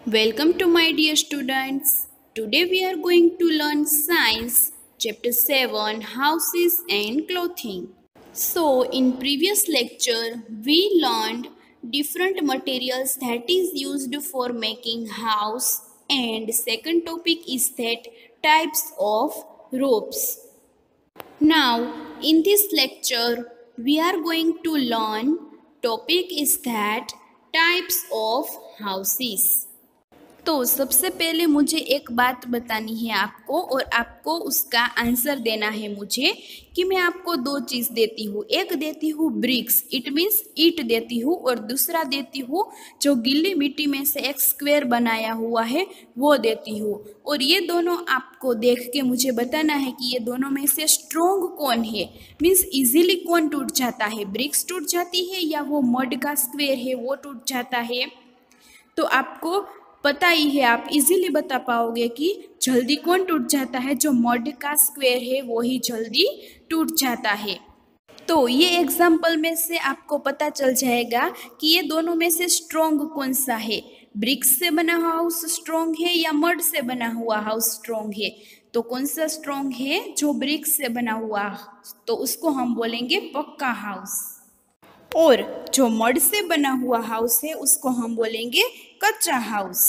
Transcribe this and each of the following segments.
Welcome to my dear students. Today we are going to learn Science Chapter 7 Houses and Clothing. So in previous lecture we learned different materials that is used for making house, and second topic is that types of ropes. Now in this lecture we are going to learn topic is that types of houses. तो सबसे पहले मुझे एक बात बतानी है आपको, और आपको उसका आंसर देना है मुझे कि मैं आपको दो चीज़ देती हूँ। एक देती हूँ ब्रिक्स, इट मीन्स ईंट देती हूँ, और दूसरा देती हूँ जो गीली मिट्टी में से एक स्क्वायर बनाया हुआ है वो देती हूँ। और ये दोनों आपको देख के मुझे बताना है कि ये दोनों में से स्ट्रॉन्ग कौन है, मीन्स इजीली कौन टूट जाता है, ब्रिक्स टूट जाती है या वो मड का स्क्वायर है वो टूट जाता है। तो आपको पता ही है, आप इजीली बता पाओगे कि जल्दी कौन टूट जाता है, जो मड का स्क्वायर है वो ही जल्दी टूट जाता है। तो ये एग्जाम्पल में से आपको पता चल जाएगा कि ये दोनों में से स्ट्रॉन्ग कौन सा है, ब्रिक्स से बना हुआ हाउस स्ट्रॉन्ग है या मड से बना हुआ हाउस स्ट्रॉन्ग है। तो कौन सा स्ट्रॉन्ग है, जो ब्रिक्स से बना हुआ, तो उसको हम बोलेंगे पक्का हाउस, और जो मड से बना हुआ हाउस है उसको हम बोलेंगे kutcha house.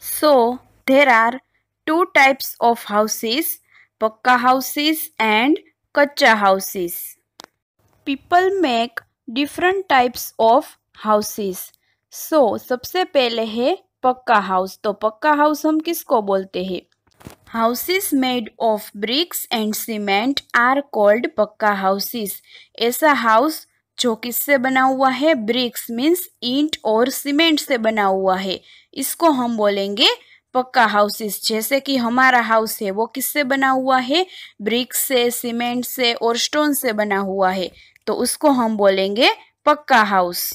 So there are two types of houses, pucca houses and kutcha houses. People make different types of houses. सो सबसे पहले है पक्का हाउस। तो पक्का हाउस हम किसको बोलते हैं? Houses made of bricks and cement are called pucca houses. ऐसा हाउस जो किससे बना हुआ है, ब्रिक्स मीन्स ईंट और सीमेंट से बना हुआ है, इसको हम बोलेंगे पक्का हाउसेस। जैसे कि हमारा हाउस है वो किससे बना हुआ है, ब्रिक्स से, सीमेंट से और स्टोन से बना हुआ है, तो उसको हम बोलेंगे pucca house.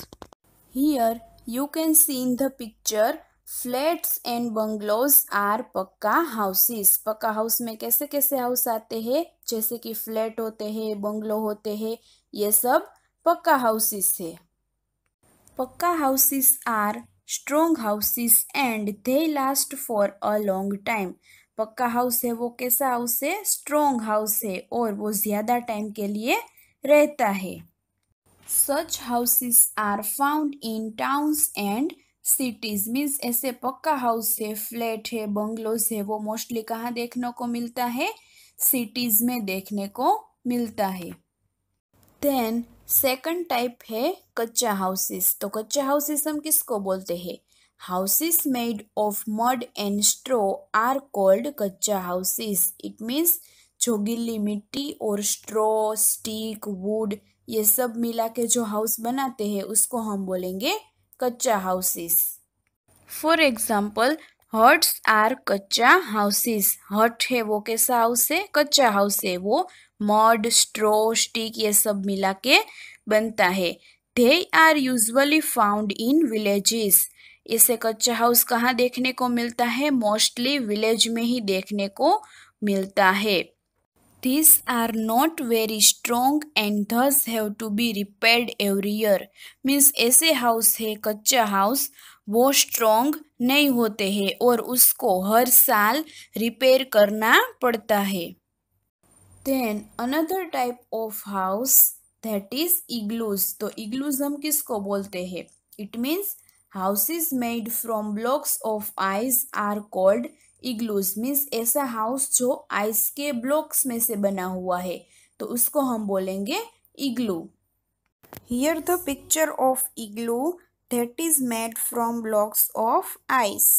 Here you can see in the picture flats and bungalows are pucca houses. Pucca house में कैसे कैसे हाउस आते हैं, जैसे कि फ्लैट होते हैं, बंगलो होते हैं, ये सब पक्का हाउसेस है। Pucca houses are strong houses and they last for a long time. Pucca house है वो कैसा हाउस है, स्ट्रॉन्ग हाउस है, और वो ज़्यादा टाइम के लिए रहता है। Such houses are found in towns and cities, means ऐसे पक्का हाउस है, फ्लैट है, बंगलोज है, वो मोस्टली कहाँ देखने को मिलता है, सिटीज में देखने को मिलता है। देन सेकंड टाइप है कच्चा हाउसेस। तो कच्चा हाउसेस हम किसको बोलते हैं? Houses made of mud and straw are called kutcha houses. It means जो गीली मिट्टी और स्ट्रो, स्टिक, वुड ये सब मिला के जो हाउस बनाते हैं उसको हम बोलेंगे kutcha houses. For example huts are kutcha houses. Hut है वो कैसा हाउस है, कच्चा हाउस है, वो मड, स्ट्रो, स्टिक ये सब मिला के बनता है। They are usually found in villages. इसे कच्चा हाउस कहाँ देखने को मिलता है, मोस्टली विलेज में ही देखने को मिलता है। These are not very strong and thus have to be repaired every year. Means ऐसे हाउस है कच्चा हाउस, वो स्ट्रॉन्ग नहीं होते हैं और उसको हर साल रिपेयर करना पड़ता है। Then another type of house that is igloos. तो igloos हम किसको बोलते हैं? It means houses made from blocks of ice are called igloos. Means ऐसा हाउस जो आइस के ब्लॉक्स में से बना हुआ है, तो उसको हम बोलेंगे igloo. Here the picture of igloo that is made from blocks of ice.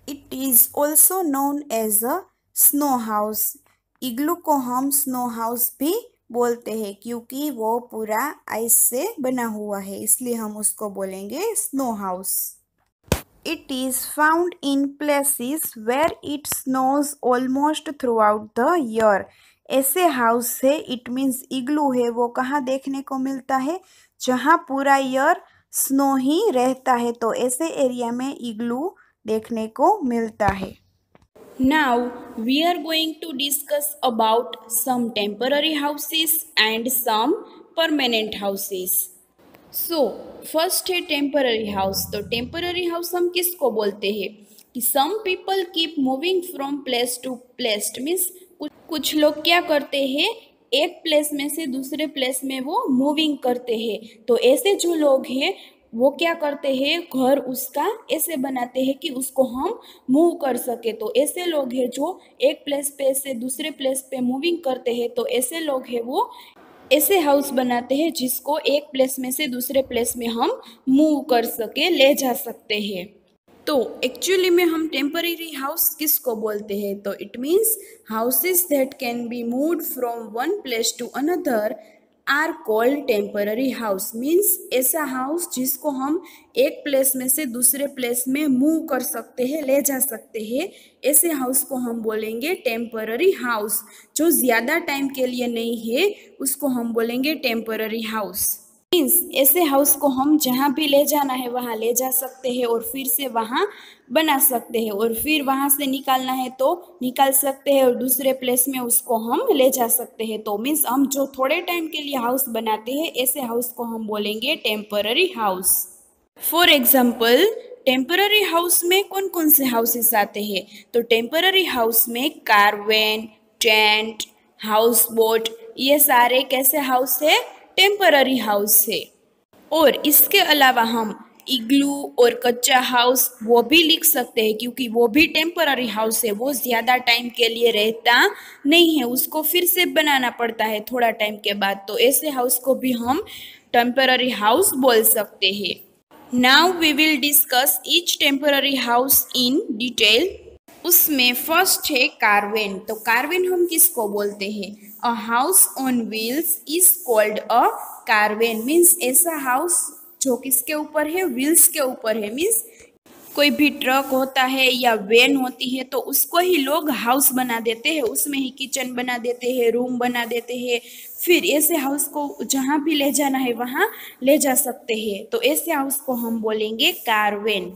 It is also known as a snow house. Igloo को हम स्नो हाउस भी बोलते हैं क्योंकि वो पूरा आइस से बना हुआ है, इसलिए हम उसको बोलेंगे snow house. It is found in places where it snows almost throughout the year. ऐसे हाउस है, इट मीन्स इग्लू है, वो कहाँ देखने को मिलता है, जहाँ पूरा ईयर स्नो ही रहता है, तो ऐसे एरिया में इग्लू देखने को मिलता है। Now we are going to discuss about some temporary houses and some permanent houses. So first है टेम्पररी हाउस। तो टेम्पररी हाउस हम किसको बोलते हैं कि some people keep moving from place to place, means कुछ लोग क्या करते हैं, एक प्लेस में से दूसरे प्लेस में वो मूविंग करते हैं। तो ऐसे जो लोग हैं वो क्या करते हैं, घर उसका ऐसे बनाते हैं कि उसको हम मूव कर सके। तो ऐसे लोग हैं जो एक प्लेस पे से दूसरे प्लेस पे मूविंग करते हैं। तो ऐसे लोग हैं वो ऐसे हाउस बनाते हैं जिसको एक प्लेस में से दूसरे प्लेस में हम मूव कर सके, ले जा सकते हैं। तो एक्चुअली में हम टेम्पररी हाउस किसको बोलते हैं, तो it means houses that can be moved from one place to another are called temporary house. Means ऐसा हाउस जिसको हम एक प्लेस में से दूसरे प्लेस में मूव कर सकते हैं, ले जा सकते हैं, ऐसे हाउस को हम बोलेंगे टेम्पररी हाउस। जो ज़्यादा टाइम के लिए नहीं है उसको हम बोलेंगे टेम्पररी हाउस। मीन्स ऐसे हाउस को हम जहाँ भी ले जाना है वहाँ ले जा सकते हैं और फिर से वहाँ बना सकते हैं, और फिर वहाँ से निकालना है तो निकाल सकते हैं और दूसरे प्लेस में उसको हम ले जा सकते हैं। तो मीन्स हम जो थोड़े टाइम के लिए हाउस बनाते हैं ऐसे हाउस को हम बोलेंगे temporary house. For example temporary house में कौन कौन से हाउसेस आते हैं, तो टेम्पररी हाउस में कारवेन, टेंट, हाउस बोट, ये सारे कैसे हाउस है, टेम्पररी हाउस है। और इसके अलावा हम इग्लू और कच्चा हाउस वो भी लिख सकते हैं, क्योंकि वो भी टेम्पररी हाउस है, वो ज़्यादा टाइम के लिए रहता नहीं है, उसको फिर से बनाना पड़ता है थोड़ा टाइम के बाद। तो ऐसे हाउस को भी हम टेम्पररी हाउस बोल सकते हैं। Now we will discuss each temporary house in detail. उसमें फर्स्ट है कारवेन। तो कारवेन हम किसको बोलते हैं, a house on wheels is called a caravan. Means ऐसा हाउस जो किसके ऊपर है, व्हील्स के ऊपर है। मीन्स कोई भी ट्रक होता है या वैन होती है तो उसको ही लोग हाउस बना देते हैं, उसमें ही किचन बना देते हैं, रूम बना देते हैं, फिर ऐसे हाउस को जहाँ भी ले जाना है वहाँ ले जा सकते हैं। तो ऐसे हाउस को हम बोलेंगे कारवेन।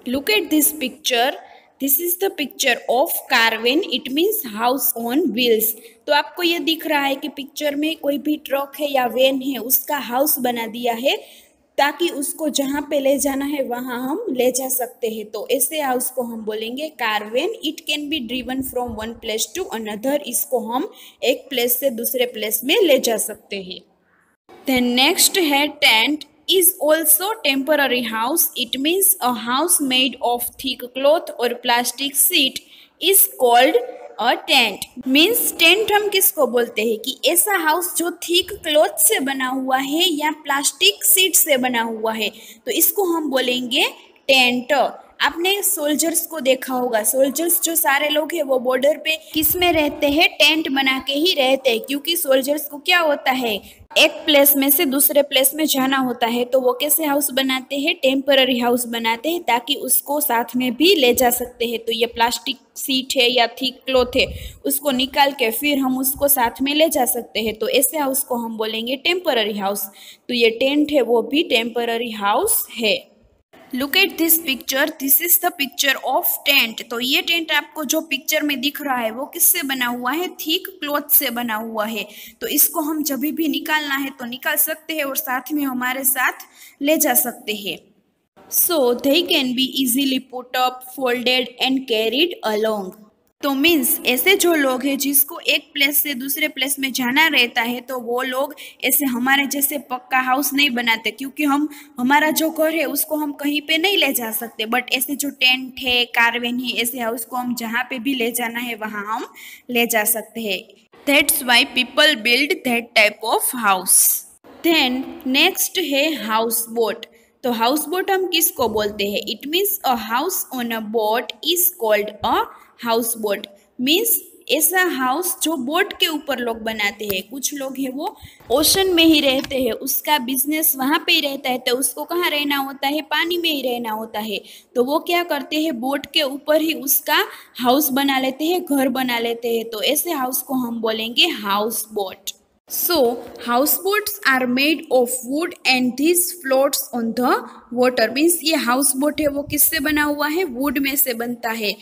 Look at this picture, this is the picture of कारवेन, it means house on wheels. तो आपको ये दिख रहा है कि पिक्चर में कोई भी ट्रक है या वैन है उसका हाउस बना दिया है ताकि उसको जहाँ पे ले जाना है वहाँ हम ले जा सकते हैं। तो ऐसे हाउस को हम बोलेंगे caravan. It can be driven from one place to another, इसको हम एक प्लेस से दूसरे प्लेस में ले जा सकते हैं। Then next है tent is also temporary house. It means a house made of thick cloth or plastic sheet is called a tent. Means tent हम किसको बोलते हैं कि ऐसा हाउस जो थिक क्लॉथ से बना हुआ है या प्लास्टिक शीट से बना हुआ है, तो इसको हम बोलेंगे टेंट। आपने सोल्जर्स को देखा होगा, सोल्जर्स जो सारे लोग हैं वो बॉर्डर पे किस में रहते हैं, टेंट बना के ही रहते हैं, क्योंकि सोल्जर्स को क्या होता है एक प्लेस में से दूसरे प्लेस में जाना होता है। तो वो कैसे हाउस बनाते हैं, टेम्पररी हाउस बनाते हैं ताकि उसको साथ में भी ले जा सकते हैं। तो ये प्लास्टिक सीट है या थिक क्लॉथ है, उसको निकाल के फिर हम उसको साथ में ले जा सकते हैं। तो ऐसे हाउस को हम बोलेंगे टेम्पररी हाउस। तो ये टेंट है वो भी टेम्पररी हाउस है। Look at this picture, this is the picture of tent. तो ये टेंट आपको जो पिक्चर में दिख रहा है वो किससे बना हुआ है, थिक क्लॉथ से बना हुआ है। तो इसको हम जब भी निकालना है तो निकाल सकते हैं और साथ में हमारे साथ ले जा सकते हैं। So they can be easily put up, folded and carried along. तो मीन्स ऐसे जो लोग हैं जिसको एक प्लेस से दूसरे प्लेस में जाना रहता है तो वो लोग ऐसे हमारे जैसे पक्का हाउस नहीं बनाते, क्योंकि हम हमारा जो घर है उसको हम कहीं पे नहीं ले जा सकते। बट ऐसे जो टेंट है, कारवेन है, ऐसे हाउस को हम जहाँ पे भी ले जाना है वहाँ हम ले जा सकते हैं। That's why people build that type of house. Then next है हाउस बोट। तो हाउस बोट हम किसको बोलते हैं, it means a house on a boat is called a house boat. Means ऐसा हाउस जो बोट के ऊपर लोग बनाते हैं। कुछ लोग हैं वो ओशन में ही रहते हैं, उसका बिजनेस वहाँ पे ही रहता है, तो उसको कहाँ रहना होता है, पानी में ही रहना होता है। तो वो क्या करते हैं, बोट के ऊपर ही उसका हाउस बना लेते हैं, घर बना लेते हैं। तो ऐसे हाउस को हम बोलेंगे house boat. So, houseboats are made of wood and this floats on the water. Means ये houseboat है वो किससे बना हुआ है, wood में से बनता है।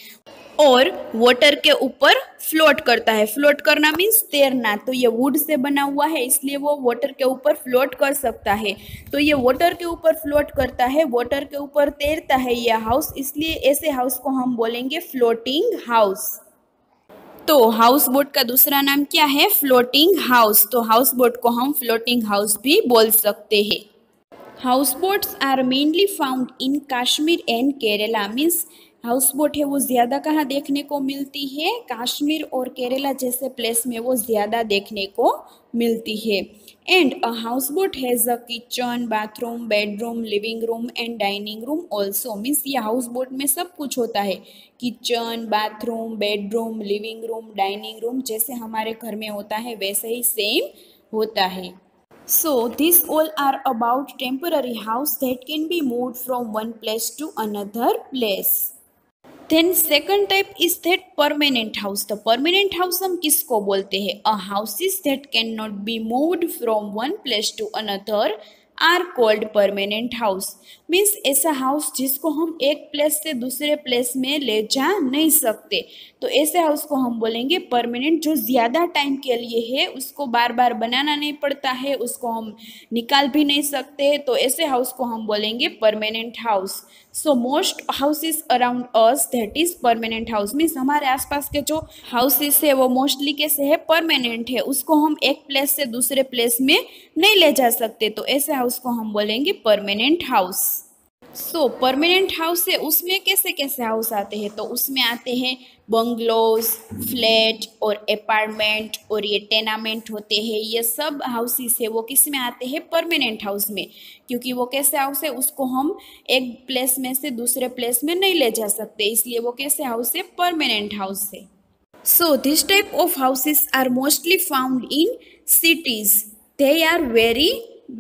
और वाटर के ऊपर फ्लोट करता है। फ्लोट करना मीन्स तैरना। तो ये वुड से बना हुआ है इसलिए वो वाटर के ऊपर फ्लोट कर सकता है। तो ये वाटर के ऊपर फ्लोट करता है, वाटर के ऊपर तैरता है ये हाउस, इसलिए ऐसे हाउस को हम बोलेंगे फ्लोटिंग हाउस। तो हाउस बोट का दूसरा नाम क्या है? Floating house. तो हाउस बोट को हम फ्लोटिंग हाउस भी बोल सकते हैं। Houseboats are mainly found in Kashmir and Kerala. Means houseboat है वो ज़्यादा कहाँ देखने को मिलती है? कश्मीर और केरला जैसे प्लेस में वो ज़्यादा देखने को मिलती है। And a houseboat has a kitchen, bathroom, bedroom, living room and dining room also. Means ये हाउसबोट में सब कुछ होता है। Kitchen, bathroom, bedroom, living room, dining room जैसे हमारे घर में होता है वैसे ही सेम होता है। So these all are about temporary house that can be moved from one place to another place. Then second type is that permanent house. तो permanent house हम किसको बोलते हैं? A houses that cannot be moved from one place to another are called permanent house. Means ऐसा house जिसको हम एक place से दूसरे प्लेस में ले जा नहीं सकते, तो ऐसे हाउस को हम बोलेंगे परमानेंट। जो ज़्यादा टाइम के लिए है, उसको बार बार बनाना नहीं पड़ता है, उसको हम निकाल भी नहीं सकते, तो ऐसे हाउस को हम बोलेंगे permanent house. So most houses around us that is permanent house. Means हमारे आसपास के जो हाउसेस है वो मोस्टली कैसे है? परमानेंट है। उसको हम एक प्लेस से दूसरे प्लेस में नहीं ले जा सकते, तो ऐसे हाउस को हम बोलेंगे परमानेंट हाउस। सो परमानेंट हाउस है उसमें कैसे कैसे हाउस आते हैं? तो उसमें आते हैं बंगलोज, फ्लैट और अपार्टमेंट, और ये टेनामेंट होते हैं। ये सब हाउसेस है वो किस में आते हैं? परमानेंट हाउस में। क्योंकि वो कैसे हाउस है, उसको हम एक प्लेस में से दूसरे प्लेस में नहीं ले जा सकते, इसलिए वो कैसे हाउस है? परमानेंट हाउस है। So this type of houses are mostly found in cities. They are very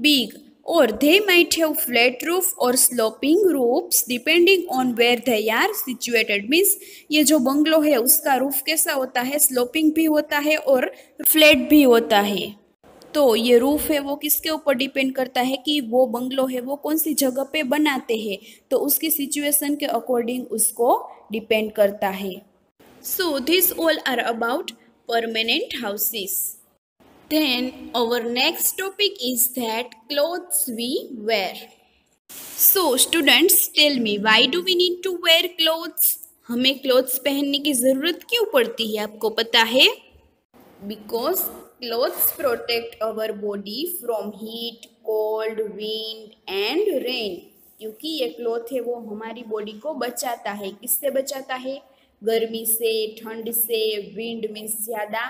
big, or they might have flat roof or sloping roofs depending on where they are situated. Means ये जो bungalow है उसका roof कैसा होता है? Sloping भी होता है और फ्लैट भी होता है। तो ये रूफ है वो किसके ऊपर डिपेंड करता है कि वो बंगलो है वो कौन सी जगह पे बनाते हैं, तो उसकी सिचुएशन के अकॉर्डिंग उसको डिपेंड करता है। So this all are about permanent houses. Then our next topic is that clothes we wear. So students, tell me, why do we need to wear clothes? हमें क्लोथ्स पहनने की ज़रूरत क्यों पड़ती है? आपको पता है? Because clothes protect our body from heat, cold, wind and rain. क्योंकि ये क्लॉथ है वो हमारी बॉडी को बचाता है। किससे बचाता है? गर्मी से, ठंड से, विंड मीन्स ज़्यादा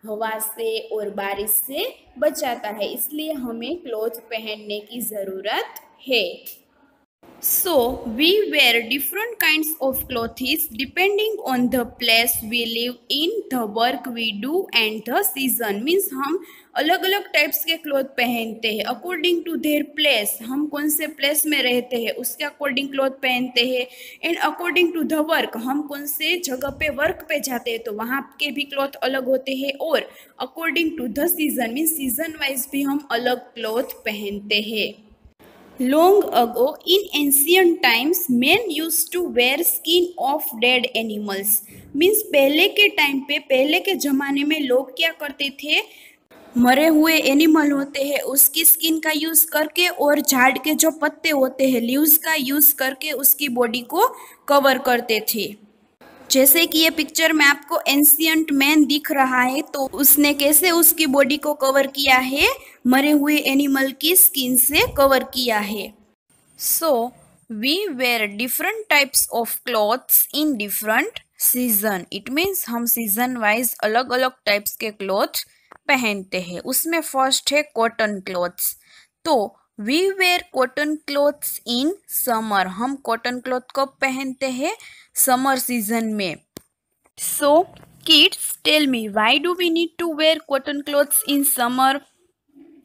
हवा से और बारिश से बचाता है, इसलिए हमें क्लॉथ पहनने की ज़रूरत है। So we wear different kinds of clothes depending on the place we live in, the work we do and the season. Means हम अलग अलग टाइप्स के क्लॉथ पहनते हैं अकॉर्डिंग टू देयर प्लेस। हम कौन से प्लेस में रहते हैं उसके अकॉर्डिंग क्लॉथ पहनते हैं। And according to the work, हम कौन से जगह पे वर्क पे जाते हैं तो वहाँ के भी क्लॉथ अलग होते हैं। और according to the season, means season wise भी हम अलग क्लॉथ पहनते हैं। Long ago, in ancient times, men used to wear skin of dead animals. Means पहले के टाइम पे, पहले के ज़माने में लोग क्या करते थे? मरे हुए एनिमल होते हैं उसकी स्किन का यूज़ करके और झाड़ के जो पत्ते होते हैं लीव्स का यूज़ करके उसकी बॉडी को कवर करते थे। जैसे कि ये पिक्चर में आपको एंशियंट मैन दिख रहा है, तो उसने कैसे उसकी बॉडी को कवर किया है? मरे हुए एनिमल की स्किन से कवर किया है। So we wear different types of clothes in different season. It means हम सीजन वाइज अलग अलग टाइप्स के क्लॉथ पहनते हैं। उसमें फर्स्ट है कॉटन क्लॉथ्स। तो we wear cotton clothes in summer. हम कॉटन क्लॉथ कब पहनते हैं? समर सीजन में। So kids, tell me, why do we need to wear cotton clothes in summer?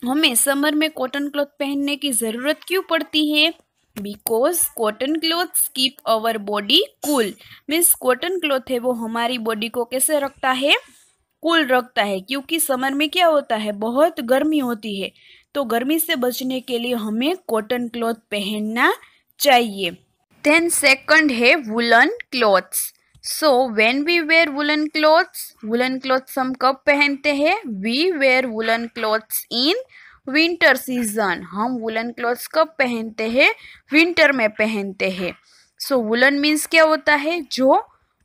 हमें समर में कॉटन क्लॉथ पहनने की ज़रूरत क्यों पड़ती है? Because cotton clothes keep our body cool. Means cotton cloth है वो हमारी बॉडी को कैसे रखता है? कूल रखता है। क्योंकि समर में क्या होता है? बहुत गर्मी होती है, तो गर्मी से बचने के लिए हमें कॉटन क्लॉथ पहनना चाहिए। देन सेकंड है woollen clothes. So when we wear woollen clothes हम कब पहनते हैं? We wear woollen clothes in winter season. हम वुलन क्लॉथ्स कब पहनते हैं? विंटर में पहनते हैं। सो वुलन मीन्स क्या होता है? जो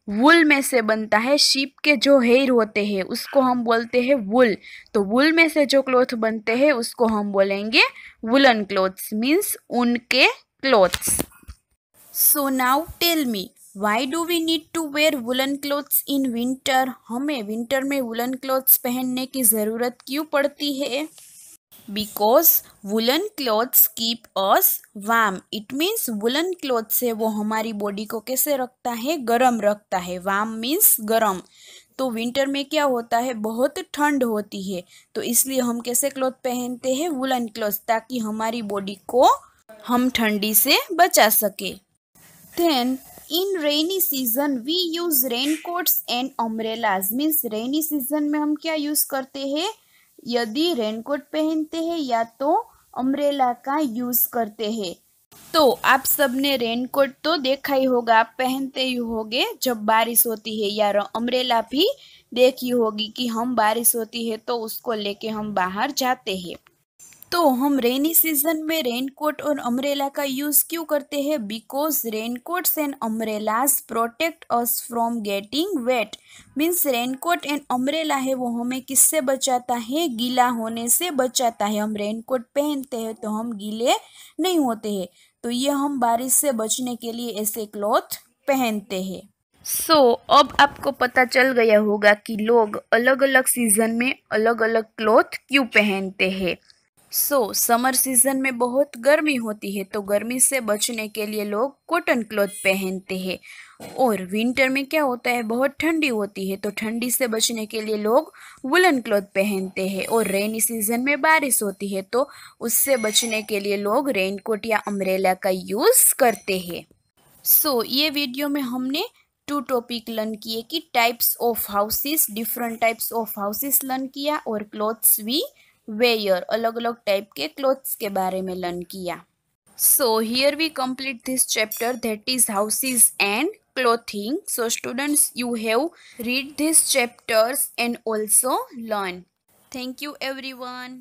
वुल में से बनता है। शीप के जो हेयर होते हैं उसको हम बोलते हैं वुल। तो वुल में से जो क्लॉथ बनते हैं उसको हम बोलेंगे वुलन क्लॉथ्स, मीन्स ऊन के clothes. So now tell me, why do we need to wear woollen clothes in winter? हमें विंटर में वुलन क्लॉथ्स पहनने की ज़रूरत क्यों पड़ती है? Because woollen clothes keep us warm. It means woollen cloth से वो हमारी बॉडी को कैसे रखता है? गर्म रखता है। वार्म मीन्स गर्म। तो विंटर में क्या होता है? बहुत ठंड होती है, तो इसलिए हम कैसे क्लॉथ पहनते हैं? वुलन क्लॉथ, ताकि हमारी बॉडी को हम ठंडी से बचा सके। Then in rainy season we use raincoats and umbrellas। Means rainy season में हम क्या यूज करते हैं? यदि रेनकोट पहनते हैं या तो अम्ब्रेला का यूज करते हैं। तो आप सबने रेनकोट तो देखा ही होगा, आप पहनते ही होंगे जब बारिश होती है, या अम्ब्रेला भी देखी होगी कि हम बारिश होती है तो उसको लेके हम बाहर जाते हैं। तो हम रेनी सीजन में रेनकोट और अम्ब्रेला का यूज क्यों करते हैं? Because raincoats and umbrellas protect us from getting wait. Means raincoat and umbrella है वो हमें किससे बचाता है? गीला होने से बचाता है। हम रेनकोट पहनते हैं तो हम गीले नहीं होते हैं, तो ये हम बारिश से बचने के लिए ऐसे क्लॉथ पहनते हैं। सो अब आपको पता चल गया होगा कि लोग अलग अलग सीजन में अलग अलग क्लॉथ क्यों पहनते हैं। समर सीजन में बहुत गर्मी होती है, तो गर्मी से बचने के लिए लोग कॉटन क्लॉथ पहनते हैं। और विंटर में क्या होता है? बहुत ठंडी होती है, तो ठंडी से बचने के लिए लोग वुलन क्लॉथ पहनते हैं। और रेनी सीजन में बारिश होती है, तो उससे बचने के लिए लोग रेनकोट या अम्ब्रेला का यूज करते हैं। ये वीडियो में हमने 2 टॉपिक लर्न किए कि types of houses, different types of houses learn किया, और क्लॉथ्स वी वेयर, अलग अलग टाइप के क्लॉथ्स के बारे में लर्न किया। So here we complete this chapter, that is houses and clothing. So students, you have read these chapters and also learn. Thank you everyone.